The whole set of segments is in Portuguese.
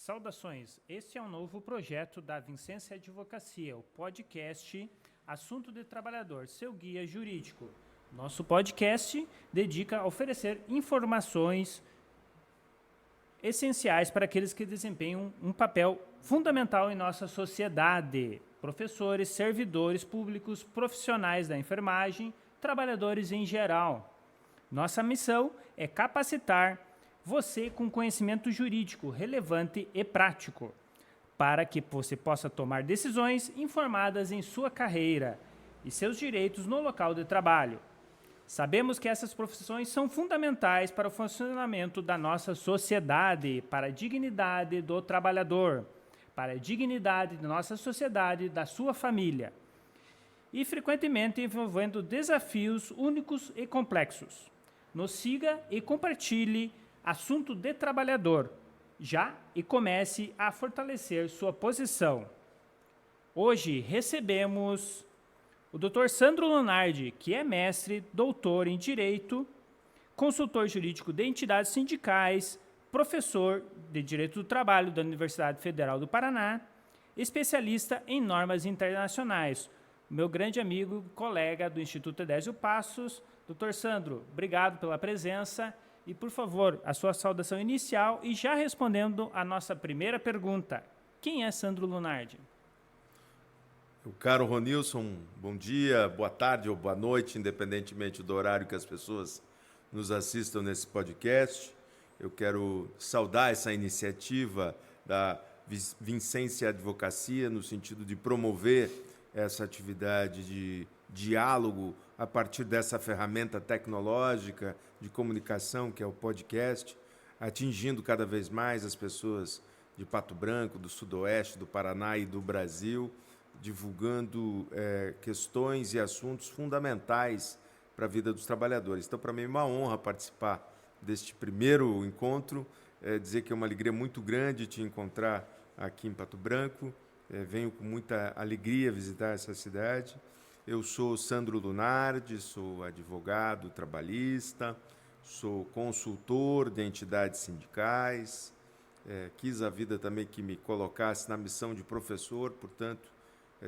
Saudações, este é um novo projeto da Vicência Advocacia, o podcast Assunto de Trabalhador, seu guia jurídico. Nosso podcast dedica a oferecer informações essenciais para aqueles que desempenham um papel fundamental em nossa sociedade. Professores, servidores públicos, profissionais da enfermagem, trabalhadores em geral. Nossa missão é capacitar você com conhecimento jurídico relevante e prático, para que você possa tomar decisões informadas em sua carreira e seus direitos no local de trabalho. Sabemos que essas profissões são fundamentais para o funcionamento da nossa sociedade, para a dignidade do trabalhador, para a dignidade da nossa sociedade, da sua família, e frequentemente envolvendo desafios únicos e complexos. Nos siga e compartilhe Assunto de Trabalhador, já e comece a fortalecer sua posição. Hoje recebemos o Dr. Sandro Lunardi, que é mestre, doutor em Direito, consultor jurídico de entidades sindicais, professor de Direito do Trabalho da Universidade Federal do Paraná, especialista em normas internacionais. Meu grande amigo, colega do Instituto Edésio Passos. Dr. Sandro, obrigado pela presença. E, por favor, a sua saudação inicial e já respondendo a nossa primeira pergunta. Quem é Sandro Lunardi? O caro Ronilson, bom dia, boa tarde ou boa noite, independentemente do horário que as pessoas nos assistam nesse podcast. Eu quero saudar essa iniciativa da Vicência Advocacia no sentido de promover essa atividade de diálogo a partir dessa ferramenta tecnológica de comunicação que é o podcast, atingindo cada vez mais as pessoas de Pato Branco, do Sudoeste, do Paraná e do Brasil, divulgando questões e assuntos fundamentais para a vida dos trabalhadores. Então, para mim é uma honra participar deste primeiro encontro, dizer que é uma alegria muito grande te encontrar aqui em Pato Branco. Venho com muita alegria visitar essa cidade. Eu sou Sandro Lunardi, sou advogado trabalhista, sou consultor de entidades sindicais, quis a vida também que me colocasse na missão de professor, portanto,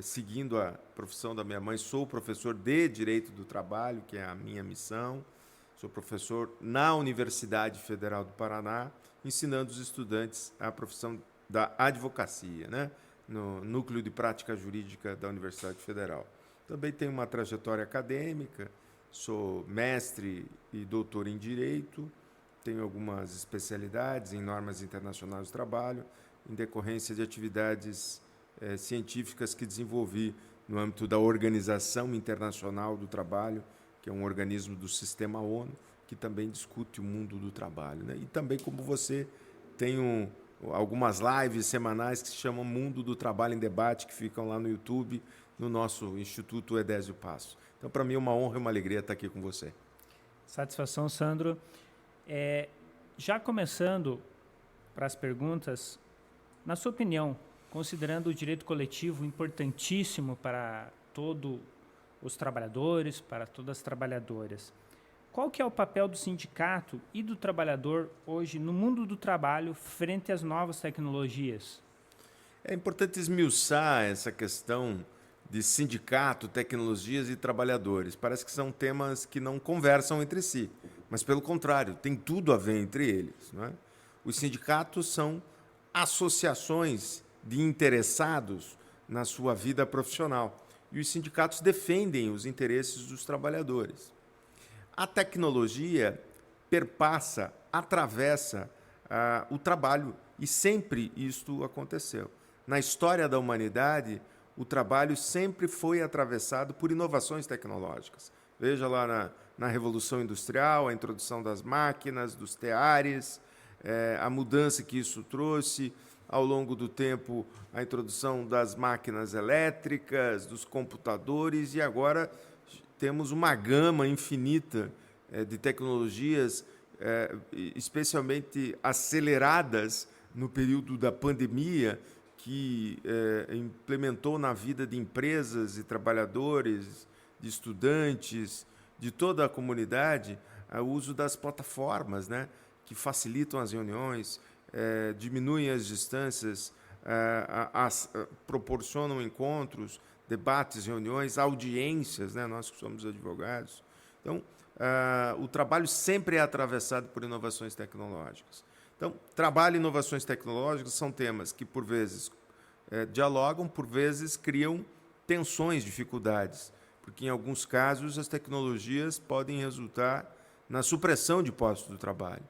seguindo a profissão da minha mãe, sou professor de Direito do Trabalho, que é a minha missão, sou professor na Universidade Federal do Paraná, ensinando os estudantes a profissão da advocacia, né? No Núcleo de Prática Jurídica da Universidade Federal. Também tenho uma trajetória acadêmica, sou mestre e doutor em Direito, tenho algumas especialidades em normas internacionais do trabalho, em decorrência de atividades científicas que desenvolvi no âmbito da Organização Internacional do Trabalho, que é um organismo do Sistema ONU, que também discute o mundo do trabalho, né? E também, como você, tenho algumas lives semanais que se chamam Mundo do Trabalho em Debate, que ficam lá no YouTube, no nosso Instituto Edésio Passos. Então, para mim, é uma honra e uma alegria estar aqui com você. Satisfação, Sandro. Já começando para as perguntas, na sua opinião, considerando o direito coletivo importantíssimo para todos os trabalhadores, para todas as trabalhadoras, qual que é o papel do sindicato e do trabalhador hoje no mundo do trabalho frente às novas tecnologias? É importante esmiuçar essa questão de sindicato, tecnologias e trabalhadores. Parece que são temas que não conversam entre si, mas, pelo contrário, tem tudo a ver entre eles, não é? Os sindicatos são associações de interessados na sua vida profissional e os sindicatos defendem os interesses dos trabalhadores. A tecnologia perpassa, atravessa o trabalho e sempre isto aconteceu. Na história da humanidade, o trabalho sempre foi atravessado por inovações tecnológicas. Veja lá na Revolução Industrial, a introdução das máquinas, dos teares, a mudança que isso trouxe, ao longo do tempo, a introdução das máquinas elétricas, dos computadores, e agora temos uma gama infinita de tecnologias, especialmente aceleradas no período da pandemia, que implementou na vida de empresas e trabalhadores, de estudantes, de toda a comunidade, o uso das plataformas, né, que facilitam as reuniões, diminuem as distâncias, proporcionam encontros, debates, reuniões, audiências, né? Nós que somos advogados. Então, o trabalho sempre é atravessado por inovações tecnológicas. Então, trabalho e inovações tecnológicas são temas que, por vezes, dialogam, por vezes, criam tensões, dificuldades, porque, em alguns casos, as tecnologias podem resultar na supressão de postos de trabalho.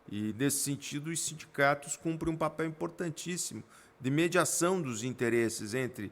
E, nesse sentido, os sindicatos cumprem um papel importantíssimo de mediação dos interesses entre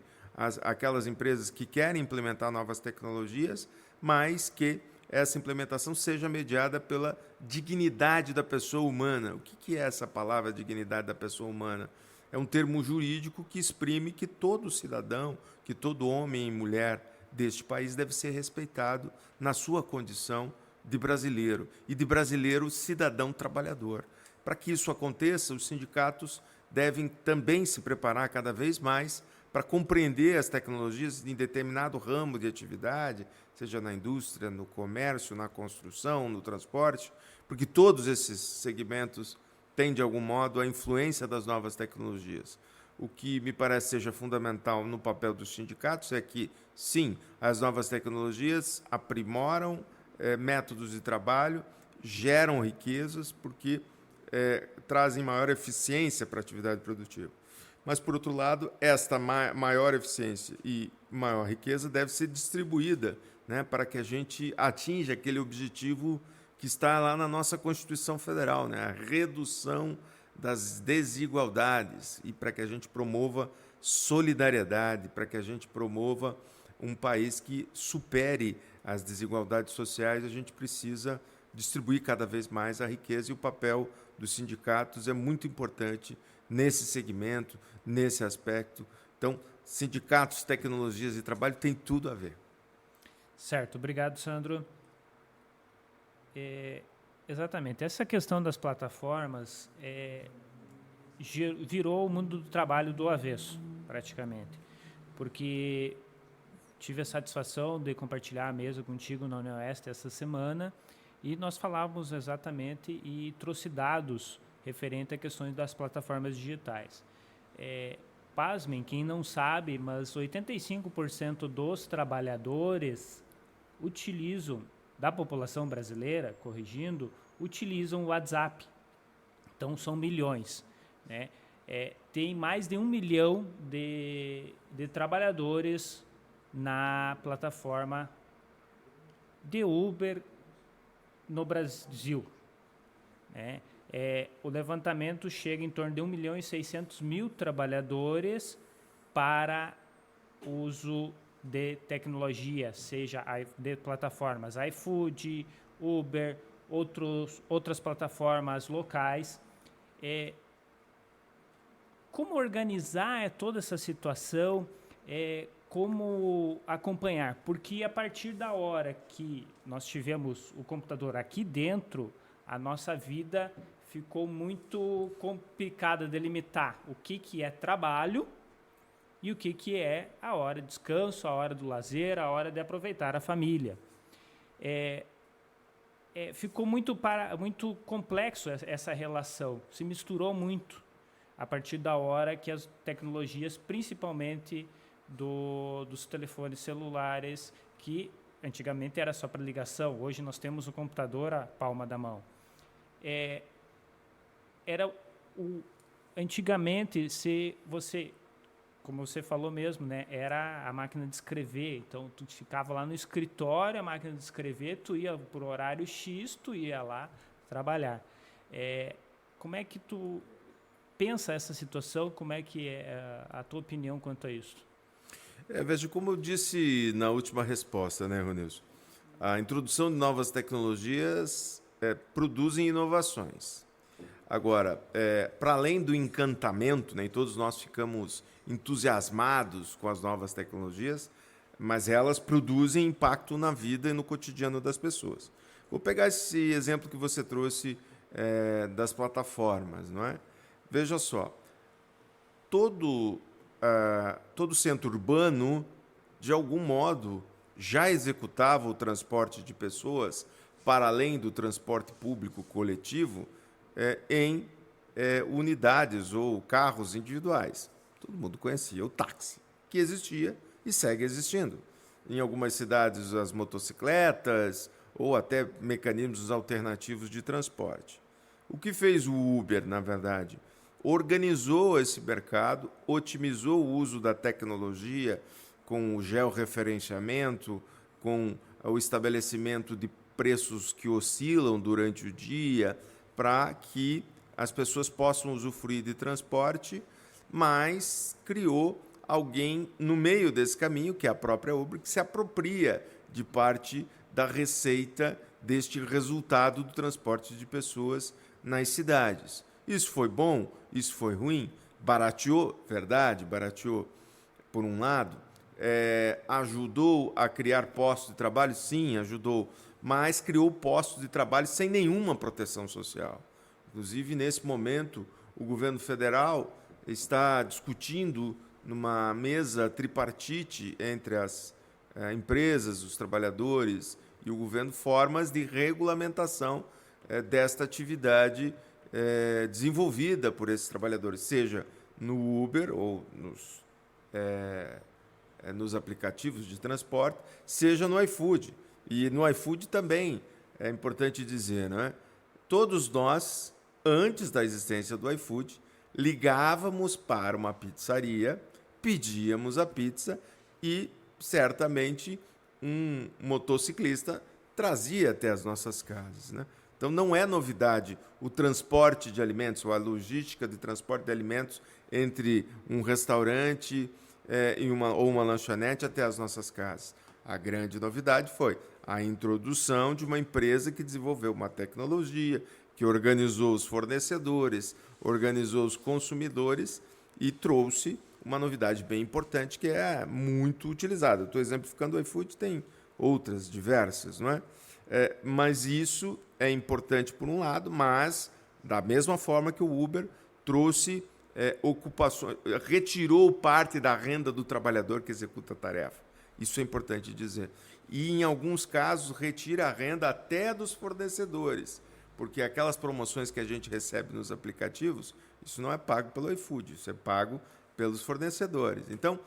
aquelas empresas que querem implementar novas tecnologias, mas que essa implementação seja mediada pela dignidade da pessoa humana. O que é essa palavra dignidade da pessoa humana? É um termo jurídico que exprime que todo cidadão, que todo homem e mulher deste país deve ser respeitado na sua condição de brasileiro e de brasileiro cidadão trabalhador. Para que isso aconteça, os sindicatos devem também se preparar cada vez mais para compreender as tecnologias em determinado ramo de atividade, seja na indústria, no comércio, na construção, no transporte, porque todos esses segmentos têm, de algum modo, a influência das novas tecnologias. O que me parece seja fundamental no papel dos sindicatos é que, sim, as novas tecnologias aprimoram métodos de trabalho, geram riquezas, porque trazem maior eficiência para a atividade produtiva. Mas, por outro lado, esta maior eficiência e maior riqueza deve ser distribuída, né, para que a gente atinja aquele objetivo que está lá na nossa Constituição Federal, né, a redução das desigualdades, e para que a gente promova solidariedade, para que a gente promova um país que supere as desigualdades sociais. A gente precisa distribuir cada vez mais a riqueza, e o papel dos sindicatos é muito importante nesse segmento, nesse aspecto. Então, sindicatos, tecnologias e trabalho têm tudo a ver. Certo, obrigado, Sandro. Exatamente, essa questão das plataformas virou o mundo do trabalho do avesso, praticamente, porque tive a satisfação de compartilhar a mesa contigo na UniOeste essa semana, e nós falávamos exatamente e trouxe dados referente a questões das plataformas digitais. Pasmem, quem não sabe, mas 85% dos trabalhadores da população brasileira, corrigindo, utilizam o WhatsApp. Então, são milhões, né? Tem mais de 1 milhão de trabalhadores na plataforma de Uber no Brasil, né? O levantamento chega em torno de 1.600.000 trabalhadores para uso de tecnologia, seja de plataformas iFood, Uber, outras plataformas locais. Como organizar toda essa situação? Como acompanhar? Porque a partir da hora que nós tivemos o computador aqui dentro, a nossa vida ficou muito complicada de delimitar o que é trabalho e o que é a hora de descanso, a hora do lazer, a hora de aproveitar a família. Ficou muito complexo essa relação, se misturou muito a partir da hora que as tecnologias, principalmente dos telefones celulares, que antigamente era só para ligação, hoje nós temos o computador à palma da mão. Antigamente, como você falou mesmo, né, era a máquina de escrever. Então, tu ficava lá no escritório, a máquina de escrever, tu ia por horário X, tu ia lá trabalhar. Como é que tu pensa essa situação? Como é que é a tua opinião quanto a isso? Veja, como eu disse na última resposta, né, Ronilson? A introdução de novas tecnologias produzem inovações. Agora, para além do encantamento, né, e todos nós ficamos entusiasmados com as novas tecnologias, mas elas produzem impacto na vida e no cotidiano das pessoas. Vou pegar esse exemplo que você trouxe das plataformas, não é? Veja só, todo centro urbano, de algum modo, já executava o transporte de pessoas, para além do transporte público coletivo, em unidades ou carros individuais. Todo mundo conhecia o táxi, que existia e segue existindo. Em algumas cidades, as motocicletas ou até mecanismos alternativos de transporte. O que fez o Uber, na verdade? Organizou esse mercado, otimizou o uso da tecnologia com o georreferenciamento, com o estabelecimento de preços que oscilam durante o dia, para que as pessoas possam usufruir de transporte, mas criou alguém no meio desse caminho, que é a própria Uber, que se apropria de parte da receita deste resultado do transporte de pessoas nas cidades. Isso foi bom? Isso foi ruim? Barateou? Verdade, barateou por um lado. Ajudou a criar postos de trabalho? Sim, ajudou. Mas criou postos de trabalho sem nenhuma proteção social. Inclusive, nesse momento, o governo federal está discutindo numa mesa tripartite entre as empresas, os trabalhadores e o governo, formas de regulamentação desta atividade desenvolvida por esses trabalhadores, seja no Uber ou nos aplicativos de transporte, seja no iFood. E no iFood também é importante dizer, não é? Todos nós, antes da existência do iFood, ligávamos para uma pizzaria, pedíamos a pizza e, certamente, um motociclista trazia até as nossas casas, né? Então, não é novidade o transporte de alimentos, ou a logística de transporte de alimentos entre um restaurante ou uma lanchonete até as nossas casas. A grande novidade foi a introdução de uma empresa que desenvolveu uma tecnologia, que organizou os fornecedores, organizou os consumidores e trouxe uma novidade bem importante que é muito utilizada. Estou exemplificando o iFood, tem outras diversas, não é? Mas isso é importante por um lado, mas da mesma forma que o Uber trouxe ocupações, retirou parte da renda do trabalhador que executa a tarefa. Isso é importante dizer. E, em alguns casos, retira a renda até dos fornecedores, porque aquelas promoções que a gente recebe nos aplicativos, isso não é pago pelo iFood, isso é pago pelos fornecedores. Então,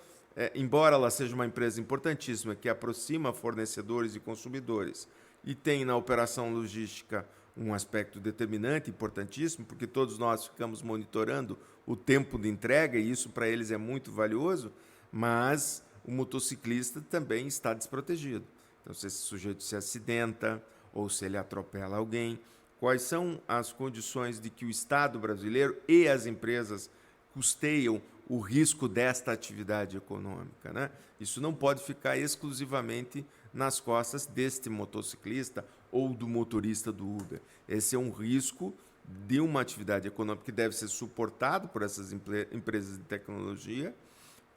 embora ela seja uma empresa importantíssima que aproxima fornecedores e consumidores e tem na operação logística um aspecto determinante, importantíssimo, porque todos nós ficamos monitorando o tempo de entrega e isso para eles é muito valioso, mas o motociclista também está desprotegido. Então, se esse sujeito se acidenta ou se ele atropela alguém, quais são as condições de que o Estado brasileiro e as empresas custeiam o risco desta atividade econômica, né? Isso não pode ficar exclusivamente nas costas deste motociclista ou do motorista do Uber. Esse é um risco de uma atividade econômica que deve ser suportado por essas empresas de tecnologia,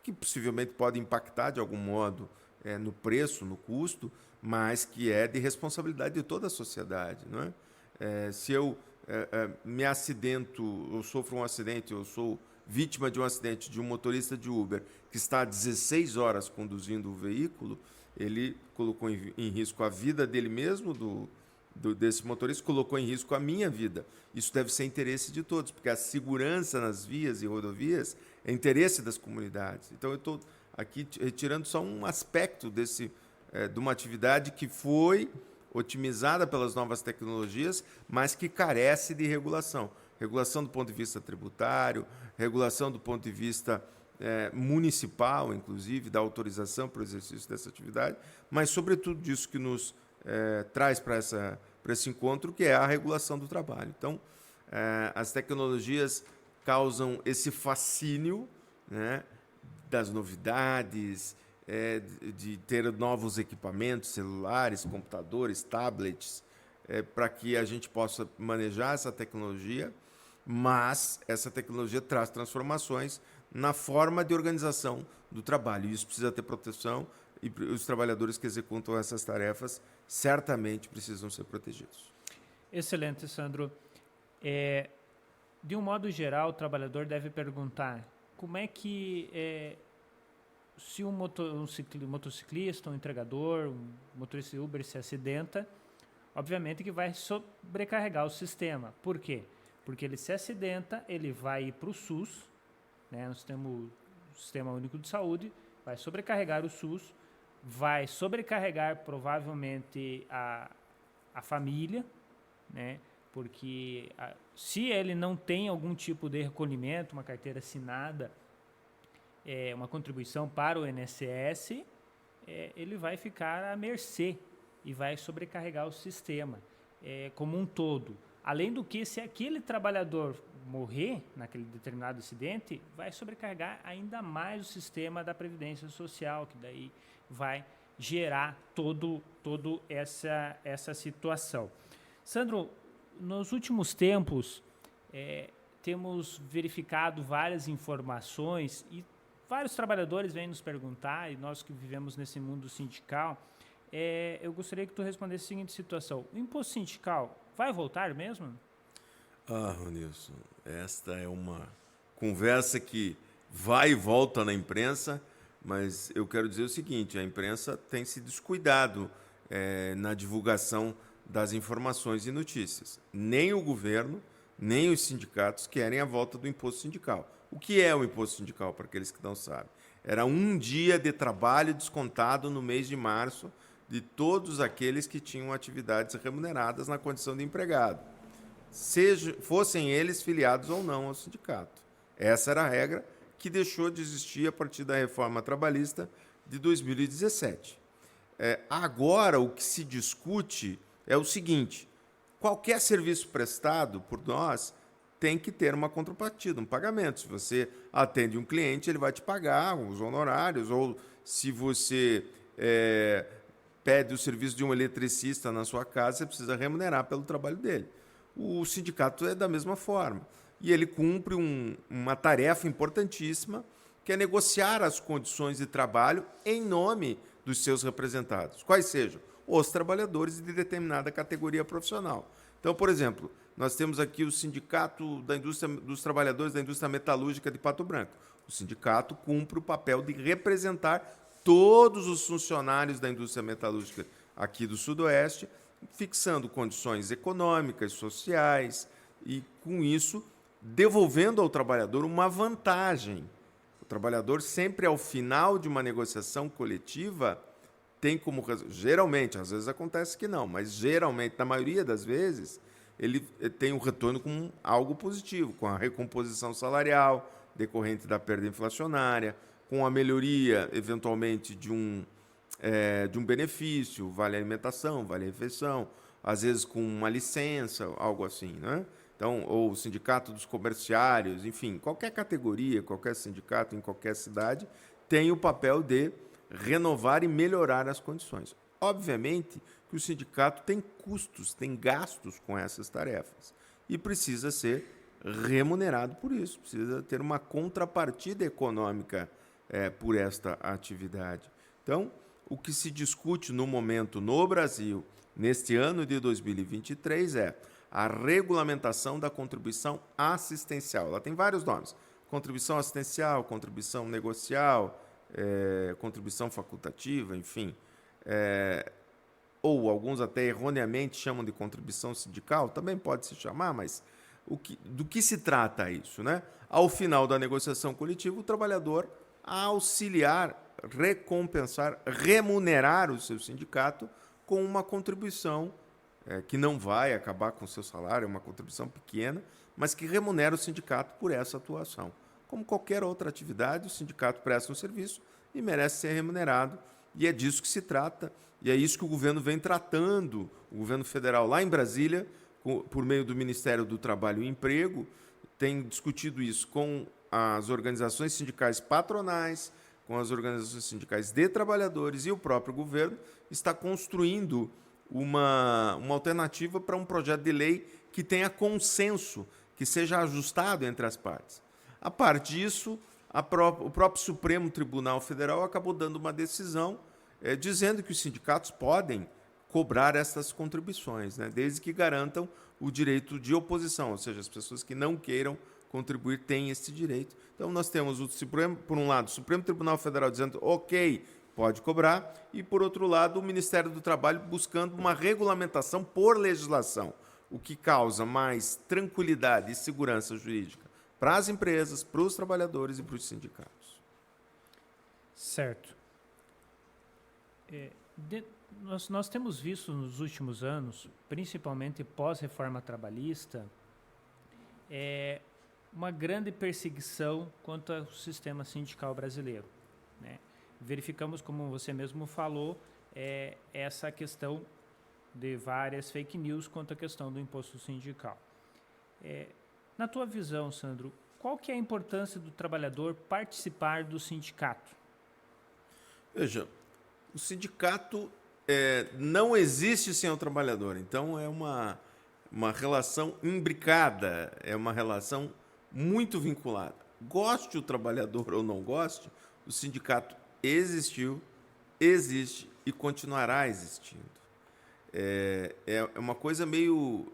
que possivelmente pode impactar de algum modo no preço, no custo, mas que é de responsabilidade de toda a sociedade, não é? Se eu me acidento, eu sofro um acidente, eu sou vítima de um acidente de um motorista de Uber que está 16 horas conduzindo o veículo, ele colocou em risco a vida dele mesmo, desse motorista, colocou em risco a minha vida. Isso deve ser interesse de todos, porque a segurança nas vias e rodovias é interesse das comunidades. Então, eu estou aqui retirando só um aspecto de uma atividade que foi otimizada pelas novas tecnologias, mas que carece de regulação. Regulação do ponto de vista tributário, regulação do ponto de vista municipal, inclusive, da autorização para o exercício dessa atividade, mas, sobretudo, disso que nos traz para esse encontro, que é a regulação do trabalho. Então, as tecnologias causam esse fascínio, né, das novidades, de ter novos equipamentos, celulares, computadores, tablets, para que a gente possa manejar essa tecnologia, mas essa tecnologia traz transformações na forma de organização do trabalho. E isso precisa ter proteção e os trabalhadores que executam essas tarefas certamente precisam ser protegidos. Excelente, Sandro. De um modo geral, o trabalhador deve perguntar como é que, se um motociclista, um entregador, um motorista de Uber se acidenta, obviamente que vai sobrecarregar o sistema. Por quê? Porque ele se acidenta, ele vai ir para o SUS, né, no Sistema Único de Saúde, vai sobrecarregar o SUS, vai sobrecarregar provavelmente a família, né, porque se ele não tem algum tipo de recolhimento, uma carteira assinada, uma contribuição para o INSS, ele vai ficar à mercê e vai sobrecarregar o sistema como um todo. Além do que, se aquele trabalhador morrer naquele determinado acidente, vai sobrecarregar ainda mais o sistema da Previdência Social, que daí vai gerar toda essa situação. Sandro, nos últimos tempos, temos verificado várias informações e vários trabalhadores vêm nos perguntar, e nós que vivemos nesse mundo sindical, eu gostaria que tu respondesse a seguinte situação: o imposto sindical vai voltar mesmo? Ronilson, esta é uma conversa que vai e volta na imprensa, mas eu quero dizer o seguinte: a imprensa tem se descuidado na divulgação das informações e notícias. Nem o governo, nem os sindicatos querem a volta do imposto sindical. O que é o imposto sindical, para aqueles que não sabem? Era um dia de trabalho descontado no mês de março de todos aqueles que tinham atividades remuneradas na condição de empregado, fossem eles filiados ou não ao sindicato. Essa era a regra que deixou de existir a partir da reforma trabalhista de 2017. Agora, o que se discute é o seguinte: qualquer serviço prestado por nós tem que ter uma contrapartida, um pagamento. Se você atende um cliente, ele vai te pagar os honorários, ou se você pede o serviço de um eletricista na sua casa, você precisa remunerar pelo trabalho dele. O sindicato é da mesma forma. E ele cumpre uma tarefa importantíssima, que é negociar as condições de trabalho em nome dos seus representados, quais sejam os trabalhadores de determinada categoria profissional. Então, por exemplo, nós temos aqui o Sindicato dos Trabalhadores da Indústria Metalúrgica de Pato Branco. O sindicato cumpre o papel de representar todos os funcionários da indústria metalúrgica aqui do Sudoeste, fixando condições econômicas, sociais e, com isso, devolvendo ao trabalhador uma vantagem. O trabalhador sempre, ao final de uma negociação coletiva, tem como... Geralmente, às vezes acontece que não, mas geralmente, na maioria das vezes, ele tem um retorno com algo positivo, com a recomposição salarial decorrente da perda inflacionária, com a melhoria, eventualmente, de um benefício, vale alimentação, vale refeição, às vezes com uma licença, algo assim, né? Então, ou o sindicato dos comerciários, enfim, qualquer categoria, qualquer sindicato em qualquer cidade tem o papel de renovar e melhorar as condições. Obviamente que o sindicato tem custos, tem gastos com essas tarefas e precisa ser remunerado por isso, precisa ter uma contrapartida econômica por esta atividade. Então, o que se discute no momento no Brasil, neste ano de 2023, é a regulamentação da contribuição assistencial. Ela tem vários nomes: contribuição assistencial, contribuição negocial, contribuição facultativa, enfim. Ou alguns até erroneamente chamam de contribuição sindical, também pode se chamar, mas do que se trata isso, né? Ao final da negociação coletiva, o trabalhador auxiliar, recompensar, remunerar o seu sindicato com uma contribuição que não vai acabar com o seu salário, é uma contribuição pequena, mas que remunera o sindicato por essa atuação. Como qualquer outra atividade, o sindicato presta um serviço e merece ser remunerado, e é disso que se trata, e é isso que o governo vem tratando, o governo federal lá em Brasília, por meio do Ministério do Trabalho e Emprego, tem discutido isso com as organizações sindicais patronais, com as organizações sindicais de trabalhadores, e o próprio governo está construindo uma alternativa para um projeto de lei que tenha consenso, que seja ajustado entre as partes. A par disso, o próprio Supremo Tribunal Federal acabou dando uma decisão dizendo que os sindicatos podem cobrar essas contribuições, né, desde que garantam o direito de oposição, ou seja, as pessoas que não queiram contribuir têm esse direito. Então, nós temos, por um lado, o Supremo Tribunal Federal dizendo ok, pode cobrar, e, por outro lado, o Ministério do Trabalho buscando uma regulamentação por legislação, o que causa mais tranquilidade e segurança jurídica para as empresas, para os trabalhadores e para os sindicatos. Certo. Nós temos visto nos últimos anos, principalmente pós-reforma trabalhista, uma grande perseguição quanto ao sistema sindical brasileiro, né? Verificamos, como você mesmo falou, essa questão de várias fake news quanto à questão do imposto sindical. Na tua visão, Sandro, qual que é a importância do trabalhador participar do sindicato? Veja, o sindicato não existe sem o trabalhador, então é uma relação imbricada, é uma relação muito vinculada. Goste o trabalhador ou não goste, o sindicato existiu, existe e continuará existindo. É uma coisa meio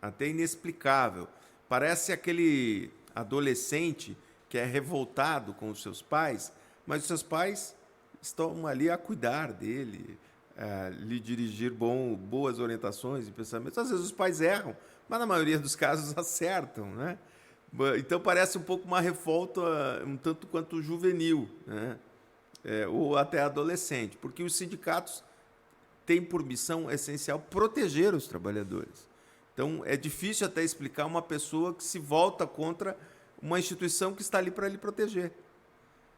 até inexplicável. Parece aquele adolescente que é revoltado com os seus pais, mas os seus pais estão ali a cuidar dele, lhe dirigir boas orientações e pensamentos. Às vezes os pais erram, mas na maioria dos casos acertam, né? Então parece um pouco uma revolta um tanto quanto juvenil, né? Ou até adolescente, porque os sindicatos têm por missão essencial proteger os trabalhadores. Então é difícil até explicar uma pessoa que se volta contra uma instituição que está ali para lhe proteger,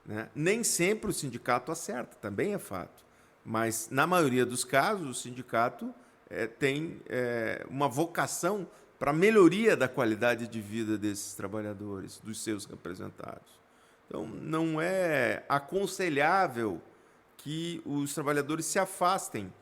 né? Nem sempre o sindicato acerta, também é fato. Mas, na maioria dos casos, o sindicato tem uma vocação para a melhoria da qualidade de vida desses trabalhadores, dos seus representados. Então, não é aconselhável que os trabalhadores se afastem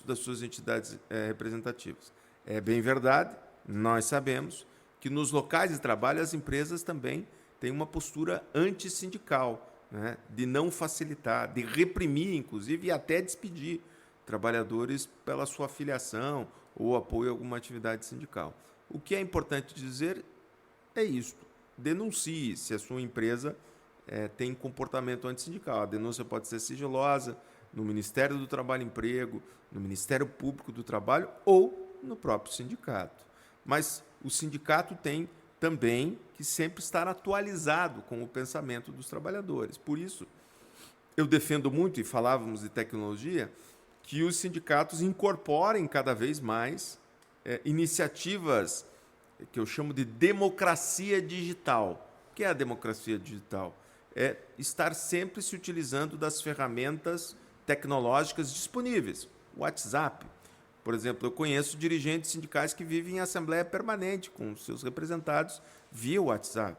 das suas entidades representativas. É bem verdade, nós sabemos que nos locais de trabalho as empresas também têm uma postura antissindical, né, de não facilitar, de reprimir, inclusive, e até despedir trabalhadores pela sua filiação ou apoio a alguma atividade sindical. O que é importante dizer é isto: denuncie se a sua empresa tem comportamento antissindical. A denúncia pode ser sigilosa no Ministério do Trabalho e Emprego, no Ministério Público do Trabalho ou no próprio sindicato. Mas o sindicato tem também que sempre estar atualizado com o pensamento dos trabalhadores. Por isso, eu defendo muito, e falávamos de tecnologia, que os sindicatos incorporem cada vez mais iniciativas que eu chamo de democracia digital. O que é a democracia digital? É estar sempre se utilizando das ferramentas tecnológicas disponíveis. WhatsApp, por exemplo, eu conheço dirigentes sindicais que vivem em assembleia permanente com seus representados via WhatsApp.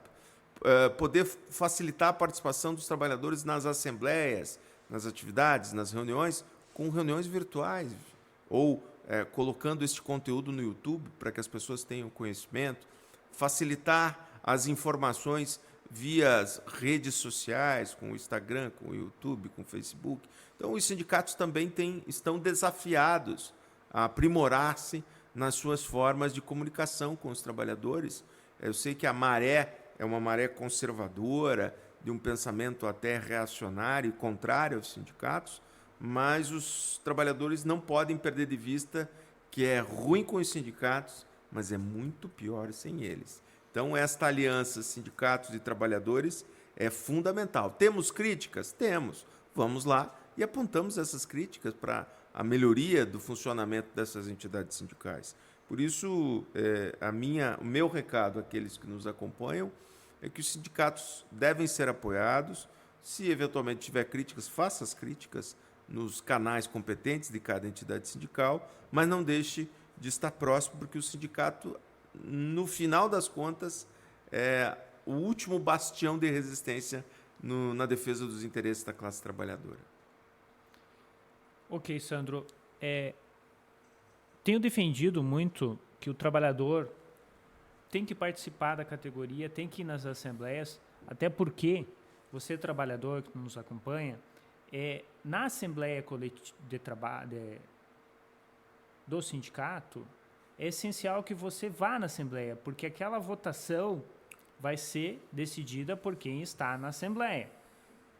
Poder facilitar a participação dos trabalhadores nas assembleias, nas atividades, nas reuniões, com reuniões virtuais, ou colocando este conteúdo no YouTube para que as pessoas tenham conhecimento, facilitar as informações via as redes sociais, com o Instagram, com o YouTube, com o Facebook. Então, os sindicatos também estão desafiados a aprimorar-se nas suas formas de comunicação com os trabalhadores. Eu sei que a maré é uma maré conservadora, de um pensamento até reacionário e contrário aos sindicatos, mas os trabalhadores não podem perder de vista que é ruim com os sindicatos, mas é muito pior sem eles. Então, esta aliança sindicatos e trabalhadores é fundamental. Temos críticas? Temos. Vamos lá e apontamos essas críticas para a melhoria do funcionamento dessas entidades sindicais. Por isso, o meu recado àqueles que nos acompanham é que os sindicatos devem ser apoiados. Se eventualmente tiver críticas, faça as críticas nos canais competentes de cada entidade sindical, mas não deixe de estar próximo, porque o sindicato, no final das contas, é o último bastião de resistência na defesa dos interesses da classe trabalhadora. Ok, Sandro. Tenho defendido muito que o trabalhador tem que participar da categoria, tem que ir nas assembleias, até porque você, trabalhador que nos acompanha, na assembleia coletiva de trabalho do sindicato, é essencial que você vá na assembleia, porque aquela votação vai ser decidida por quem está na assembleia.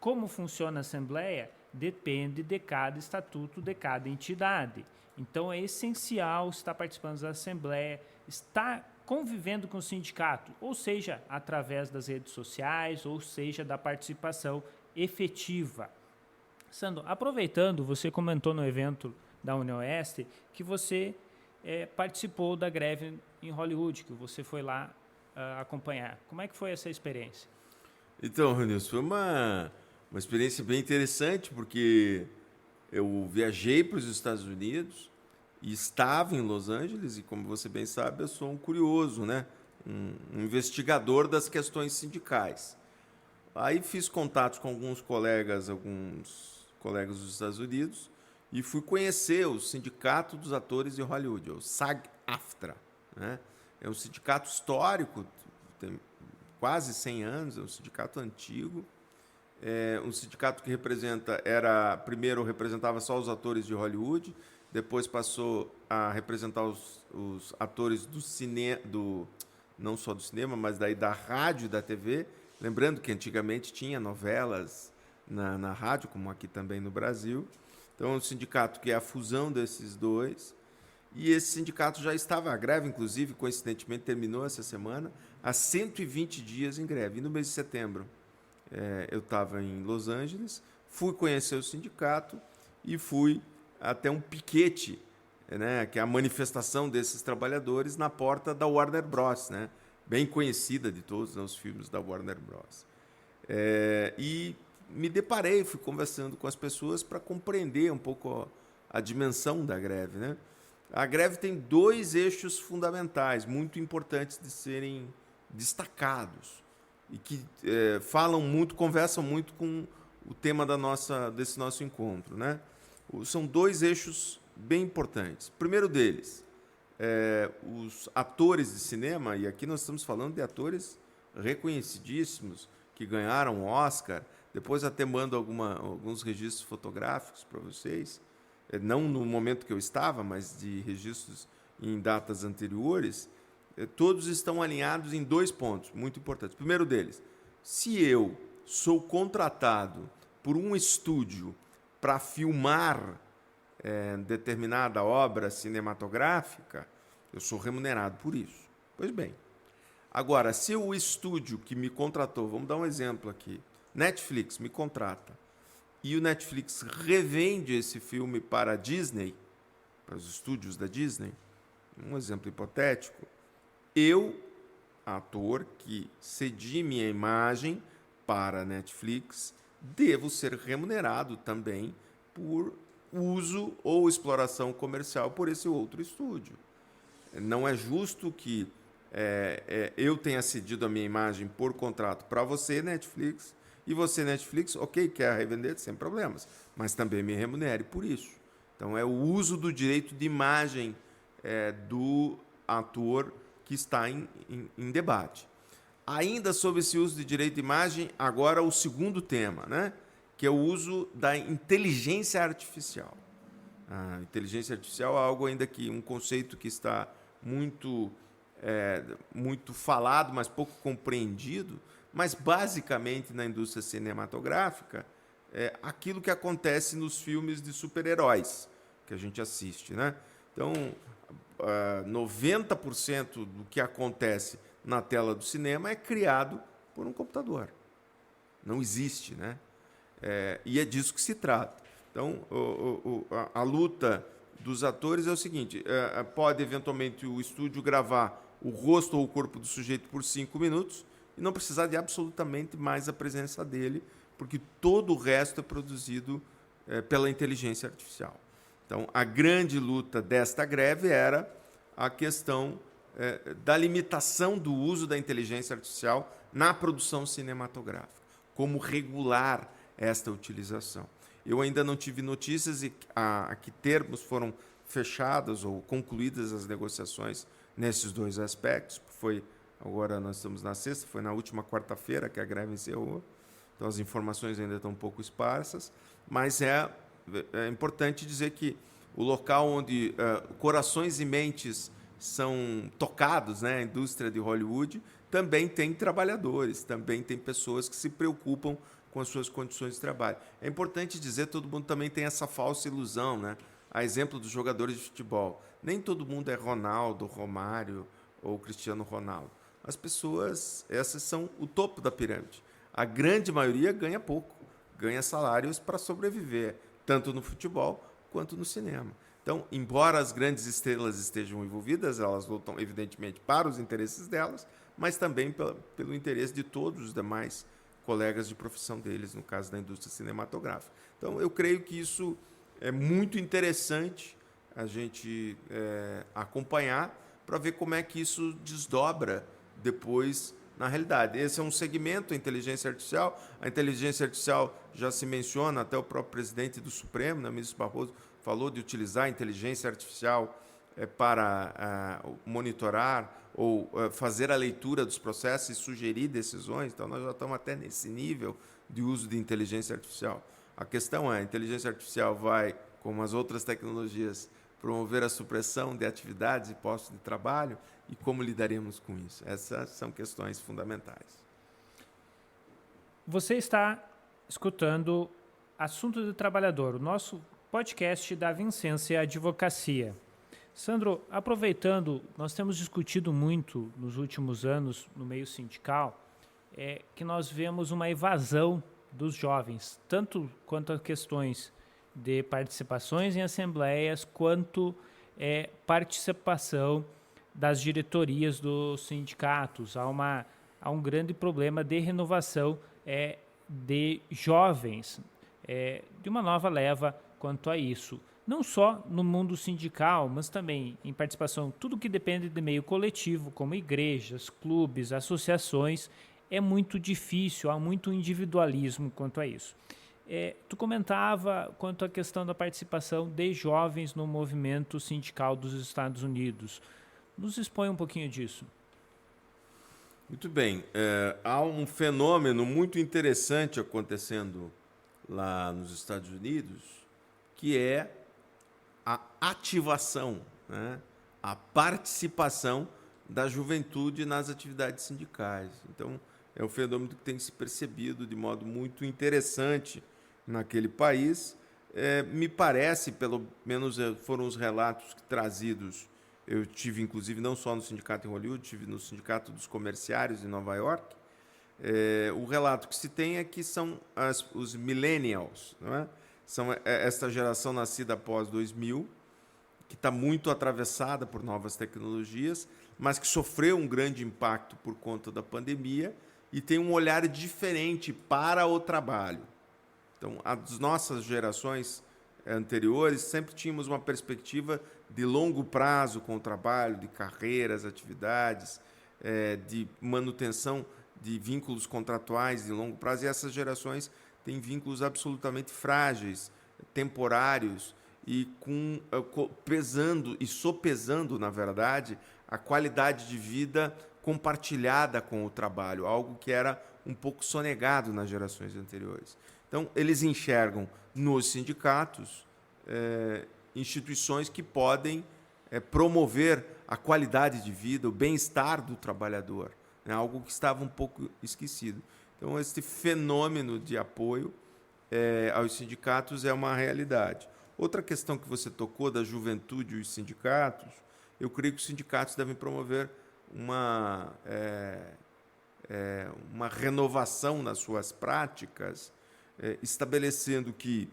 Como funciona a assembleia? Depende de cada estatuto de cada entidade. Então, é essencial estar participando da Assembleia, estar convivendo com o sindicato, ou seja, através das redes sociais, ou seja, da participação efetiva. Sandro, aproveitando, você comentou no evento da UniOeste que você participou da greve em Hollywood, que você foi lá acompanhar. Como é que foi essa experiência? Então, Ronilson, foi uma experiência bem interessante, porque eu viajei para os Estados Unidos e estava em Los Angeles, e como você bem sabe, eu sou um curioso, né? Um investigador das questões sindicais. Aí fiz contatos com alguns colegas dos Estados Unidos, e fui conhecer o Sindicato dos Atores de Hollywood, o SAG-AFTRA, né? É um sindicato histórico, tem quase 100 anos, é um sindicato antigo. É um sindicato que primeiro representava só os atores de Hollywood, depois passou a representar os atores do cinema, não só do cinema, mas daí da rádio e da TV. Lembrando que antigamente tinha novelas na rádio, como aqui também no Brasil. Então, é um sindicato que é a fusão desses dois. E esse sindicato já estava, a greve, inclusive, coincidentemente, terminou essa semana, há 120 dias em greve. E no mês de setembro, eu estava em Los Angeles, fui conhecer o sindicato e fui até um piquete, né, que é a manifestação desses trabalhadores na porta da Warner Bros., né, bem conhecida de todos, né, os filmes da Warner Bros. E me deparei, fui conversando com as pessoas para compreender um pouco a dimensão da greve, né? A greve tem 2 eixos fundamentais, muito importantes de serem destacados e que conversam muito com o tema desse nosso encontro, né? São 2 eixos bem importantes. O primeiro deles, os atores de cinema, e aqui nós estamos falando de atores reconhecidíssimos, que ganharam Oscar. Depois até mando alguns registros fotográficos para vocês, não no momento que eu estava, mas de registros em datas anteriores. Todos estão alinhados em 2 pontos muito importantes. O primeiro deles, se eu sou contratado por um estúdio para filmar determinada obra cinematográfica, eu sou remunerado por isso. Pois bem, agora, se o estúdio que me contratou, vamos dar um exemplo aqui, Netflix me contrata, e o Netflix revende esse filme para a Disney, para os estúdios da Disney, um exemplo hipotético, eu, ator que cedi minha imagem para a Netflix, devo ser remunerado também por uso ou exploração comercial por esse outro estúdio. Não é justo que eu tenha cedido a minha imagem por contrato para você, Netflix, e você, Netflix, ok, quer revender sem problemas, mas também me remunere por isso. Então, é o uso do direito de imagem do ator que está em debate. Ainda sobre esse uso de direito de imagem, agora o segundo tema, né? Que é o uso da inteligência artificial. A inteligência artificial é algo ainda que um conceito que está muito falado, mas pouco compreendido, mas basicamente na indústria cinematográfica é aquilo que acontece nos filmes de super-heróis que a gente assiste, né? Então, 90% do que acontece na tela do cinema é criado por um computador. Não existe, né? E é disso que se trata. Então, a luta dos atores é o seguinte, pode eventualmente o estúdio gravar o rosto ou o corpo do sujeito por 5 minutos e não precisar de absolutamente mais a presença dele, porque todo o resto é produzido pela inteligência artificial. Então, a grande luta desta greve era a questão da limitação do uso da inteligência artificial na produção cinematográfica. Como regular esta utilização. Eu ainda não tive notícias e a que termos foram fechadas ou concluídas as negociações nesses 2 aspectos. Agora nós estamos na sexta, foi na última quarta-feira que a greve encerrou. Então as informações ainda estão um pouco esparsas, mas é importante dizer que o local onde corações e mentes são tocados, né, a indústria de Hollywood, também tem trabalhadores, também tem pessoas que se preocupam com as suas condições de trabalho. É importante dizer, todo mundo também tem essa falsa ilusão, né? a exemplo dos jogadores de futebol. Nem todo mundo é Ronaldo, Romário ou Cristiano Ronaldo. As pessoas, essas são o topo da pirâmide. A grande maioria ganha pouco, ganha salários para sobreviver, tanto no futebol quanto no cinema. Então, embora as grandes estrelas estejam envolvidas, elas lutam, evidentemente, para os interesses delas, mas também pelo interesse de todos os demais colegas de profissão deles, no caso da indústria cinematográfica. Então, eu creio que isso é muito interessante a gente acompanhar para ver como é que isso desdobra depois na realidade. Esse é um segmento, a inteligência artificial. A inteligência artificial já se menciona, até o próprio presidente do Supremo, né, o ministro Barroso, falou de utilizar a inteligência artificial para monitorar ou fazer a leitura dos processos e sugerir decisões. Então, nós já estamos até nesse nível de uso de inteligência artificial. A questão é, a inteligência artificial vai, como as outras tecnologias, promover a supressão de atividades e postos de trabalho, e como lidaremos com isso? Essas são questões fundamentais. Você está escutando Assunto do Trabalhador, o nosso podcast da Vicência Advocacia. Sandro, aproveitando, nós temos discutido muito nos últimos anos no meio sindical, que nós vemos uma evasão dos jovens, tanto quanto a questões de participações em assembleias, quanto participação das diretorias dos sindicatos. Há um grande problema de renovação de jovens, de uma nova leva quanto a isso. Não só no mundo sindical, mas também em participação, tudo que depende de meio coletivo, como igrejas, clubes, associações, é muito difícil, há muito individualismo quanto a isso. Tu comentava quanto à questão da participação de jovens no movimento sindical dos Estados Unidos. Nos expõe um pouquinho disso. Muito bem. Há um fenômeno muito interessante acontecendo lá nos Estados Unidos, que é a ativação, né? A participação da juventude nas atividades sindicais. Então, é um fenômeno que tem se percebido de modo muito interessante naquele país. Me parece, pelo menos foram os relatos trazidos, eu tive, inclusive, não só no sindicato em Hollywood, tive no sindicato dos comerciários em Nova York. O relato que se tem é que são os millennials, não é? São esta geração nascida após 2000, que está muito atravessada por novas tecnologias, mas que sofreu um grande impacto por conta da pandemia e tem um olhar diferente para o trabalho. Então, as nossas gerações anteriores sempre tínhamos uma perspectiva de longo prazo com o trabalho, de carreiras, atividades, de manutenção de vínculos contratuais de longo prazo, e essas gerações têm vínculos absolutamente frágeis, temporários, e pesando e sopesando, na verdade, a qualidade de vida compartilhada com o trabalho, algo que era um pouco sonegado nas gerações anteriores. Então, eles enxergam nos sindicatos instituições que podem promover a qualidade de vida, o bem-estar do trabalhador, né? Algo que estava um pouco esquecido. Então, esse fenômeno de apoio aos sindicatos é uma realidade. Outra questão que você tocou da juventude e os sindicatos, eu creio que os sindicatos devem promover uma renovação nas suas práticas, estabelecendo que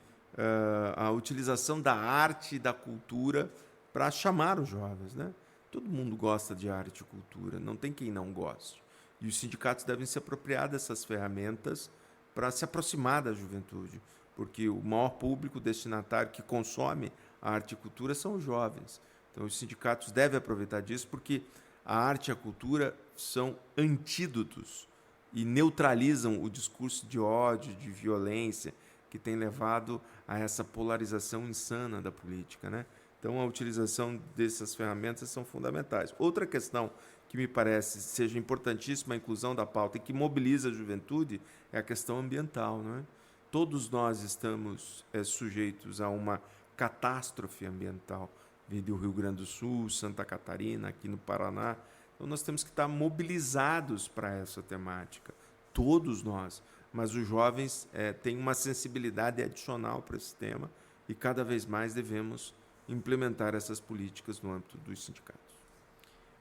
a utilização da arte e da cultura para chamar os jovens, né? Todo mundo gosta de arte e cultura, não tem quem não goste. E os sindicatos devem se apropriar dessas ferramentas para se aproximar da juventude, porque o maior público destinatário que consome a arte e cultura são os jovens. Então, os sindicatos devem aproveitar disso, porque a arte e a cultura são antídotos e neutralizam o discurso de ódio, de violência, que tem levado a essa polarização insana da política, né? Então, a utilização dessas ferramentas são fundamentais. Outra questão que me parece seja importantíssima, a inclusão da pauta e que mobiliza a juventude, é a questão ambiental, não é? Todos nós estamos sujeitos a uma catástrofe ambiental, do Rio Grande do Sul, Santa Catarina, aqui no Paraná. Então, nós temos que estar mobilizados para essa temática, todos nós. Mas os jovens têm uma sensibilidade adicional para esse tema e cada vez mais devemos implementar essas políticas no âmbito dos sindicatos.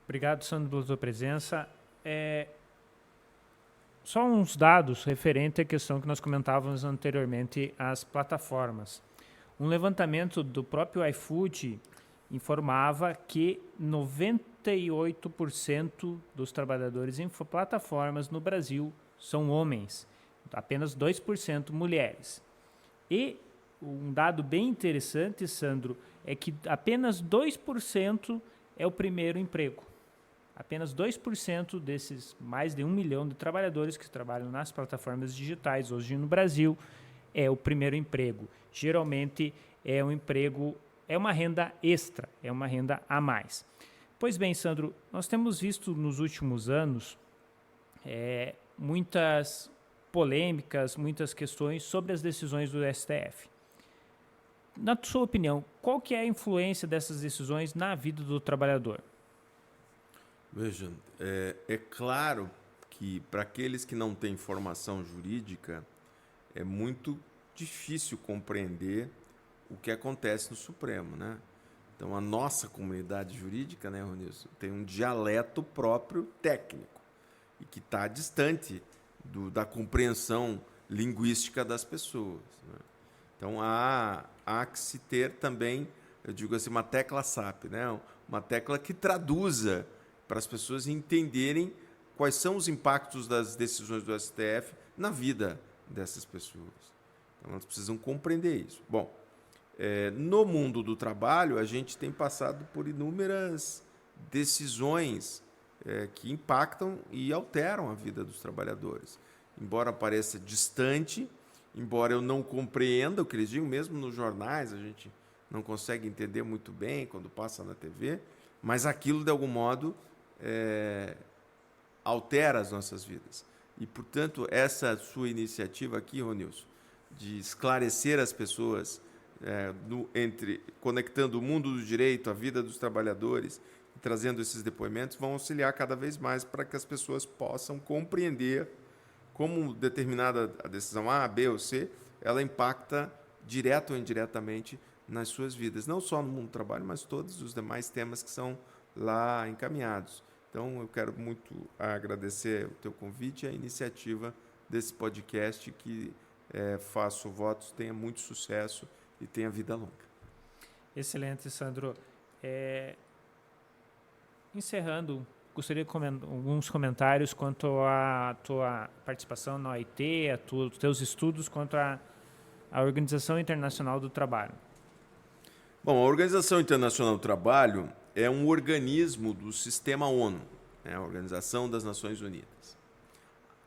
Obrigado, Sandro, pela sua presença. Só uns dados referente à questão que nós comentávamos anteriormente, as plataformas. Um levantamento do próprio iFood informava que 98% dos trabalhadores em plataformas no Brasil são homens, apenas 2% mulheres. E um dado bem interessante, Sandro, é que apenas 2% é o primeiro emprego. Apenas 2% desses mais de 1 milhão de trabalhadores que trabalham nas plataformas digitais hoje no Brasil é o primeiro emprego. Geralmente é um emprego, é uma renda extra, é uma renda a mais. Pois bem, Sandro, nós temos visto nos últimos anos muitas polêmicas, muitas questões sobre as decisões do STF. Na sua opinião, qual que é a influência dessas decisões na vida do trabalhador? Veja, é claro que para aqueles que não têm formação jurídica é muito difícil compreender o que acontece no Supremo, né? Então, a nossa comunidade jurídica, né, Ronilson, tem um dialeto próprio técnico e que está distante da compreensão linguística das pessoas, né? Então, há que se ter também, eu digo assim, uma tecla SAP, né? Uma tecla que traduza para as pessoas entenderem quais são os impactos das decisões do STF na vida dessas pessoas. Então, elas precisam compreender isso. Bom, no mundo do trabalho, a gente tem passado por inúmeras decisões que impactam e alteram a vida dos trabalhadores. Embora pareça distante, embora eu não compreenda o que eles dizem, mesmo nos jornais, a gente não consegue entender muito bem quando passa na TV, mas aquilo, de algum modo, altera as nossas vidas. E, portanto, essa sua iniciativa aqui, Ronilson, de esclarecer as pessoas, conectando o mundo do direito, a vida dos trabalhadores, e trazendo esses depoimentos, vão auxiliar cada vez mais para que as pessoas possam compreender como determinada a decisão A, B ou C, ela impacta direto ou indiretamente nas suas vidas, não só no mundo do trabalho, mas todos os demais temas que são lá encaminhados. Então, eu quero muito agradecer o teu convite e a iniciativa desse podcast que faço votos, tenha muito sucesso e tenha vida longa. Excelente, Sandro. Encerrando, gostaria de alguns comentários quanto à tua participação na OIT, os teus estudos quanto à Organização Internacional do Trabalho. Bom, a Organização Internacional do Trabalho é um organismo do sistema ONU, né, a Organização das Nações Unidas.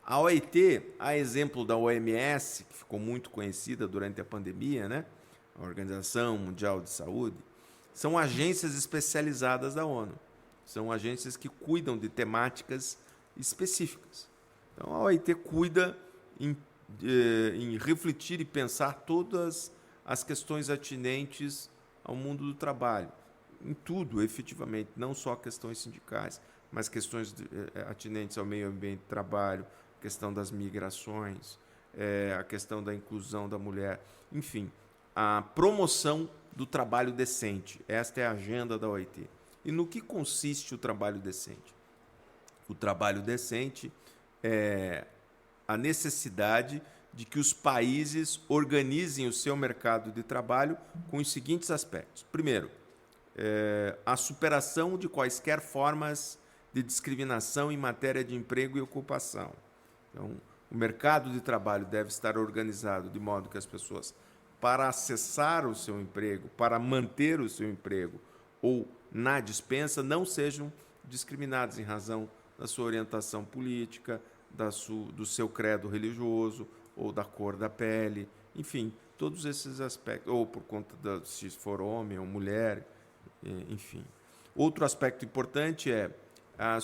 A OIT, a exemplo da OMS, que ficou muito conhecida durante a pandemia, né, a Organização Mundial de Saúde, são agências especializadas da ONU. São agências que cuidam de temáticas específicas. Então, a OIT cuida em refletir e pensar todas as questões atinentes ao mundo do trabalho, em tudo, efetivamente, não só questões sindicais, mas questões atinentes ao meio ambiente de trabalho, questão das migrações, a questão da inclusão da mulher, enfim, a promoção do trabalho decente. Esta é a agenda da OIT. E no que consiste o trabalho decente? O trabalho decente é a necessidade de que os países organizem o seu mercado de trabalho com os seguintes aspectos. Primeiro, a superação de quaisquer formas de discriminação em matéria de emprego e ocupação. Então, o mercado de trabalho deve estar organizado de modo que as pessoas, para acessar o seu emprego, para manter o seu emprego ou na dispensa, não sejam discriminadas em razão da sua orientação política, do seu credo religioso ou da cor da pele, enfim, todos esses aspectos, ou por conta se for homem ou mulher, enfim. Outro aspecto importante é a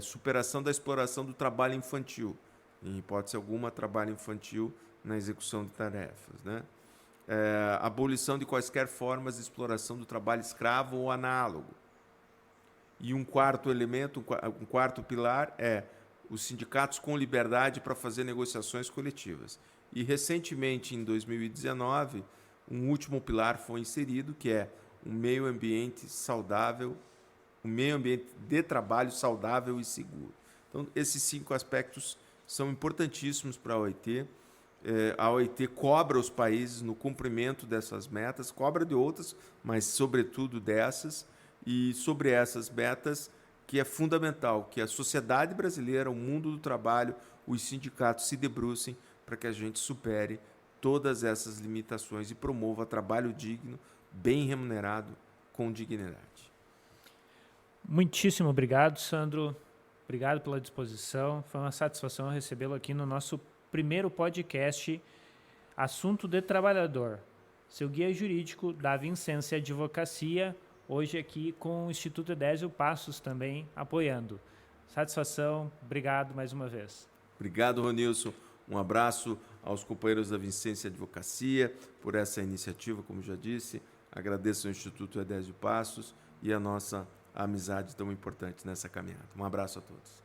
superação da exploração do trabalho infantil, em hipótese alguma, trabalho infantil na execução de tarefas, né? A abolição de quaisquer formas de exploração do trabalho escravo ou análogo. E um quarto elemento, um quarto pilar é os sindicatos com liberdade para fazer negociações coletivas. E, recentemente, em 2019, um último pilar foi inserido, que é um meio ambiente saudável, um meio ambiente de trabalho saudável e seguro. Então, esses 5 aspectos são importantíssimos para a OIT. A OIT cobra os países no cumprimento dessas metas, cobra de outras, mas sobretudo dessas, e sobre essas metas que é fundamental que a sociedade brasileira, o mundo do trabalho, os sindicatos se debrucem para que a gente supere todas essas limitações e promova trabalho digno, bem remunerado, com dignidade. Muitíssimo obrigado, Sandro. Obrigado pela disposição. Foi uma satisfação recebê-lo aqui no nosso primeiro podcast Assunto de Trabalhador, seu guia jurídico da Vincência Advocacia, hoje aqui com o Instituto Edésio Passos também apoiando. Satisfação, obrigado mais uma vez. Obrigado, Ronilson. Um abraço aos companheiros da Vincência Advocacia por essa iniciativa, como já disse. Agradeço ao Instituto Edésio Passos e a nossa amizade tão importante nessa caminhada. Um abraço a todos.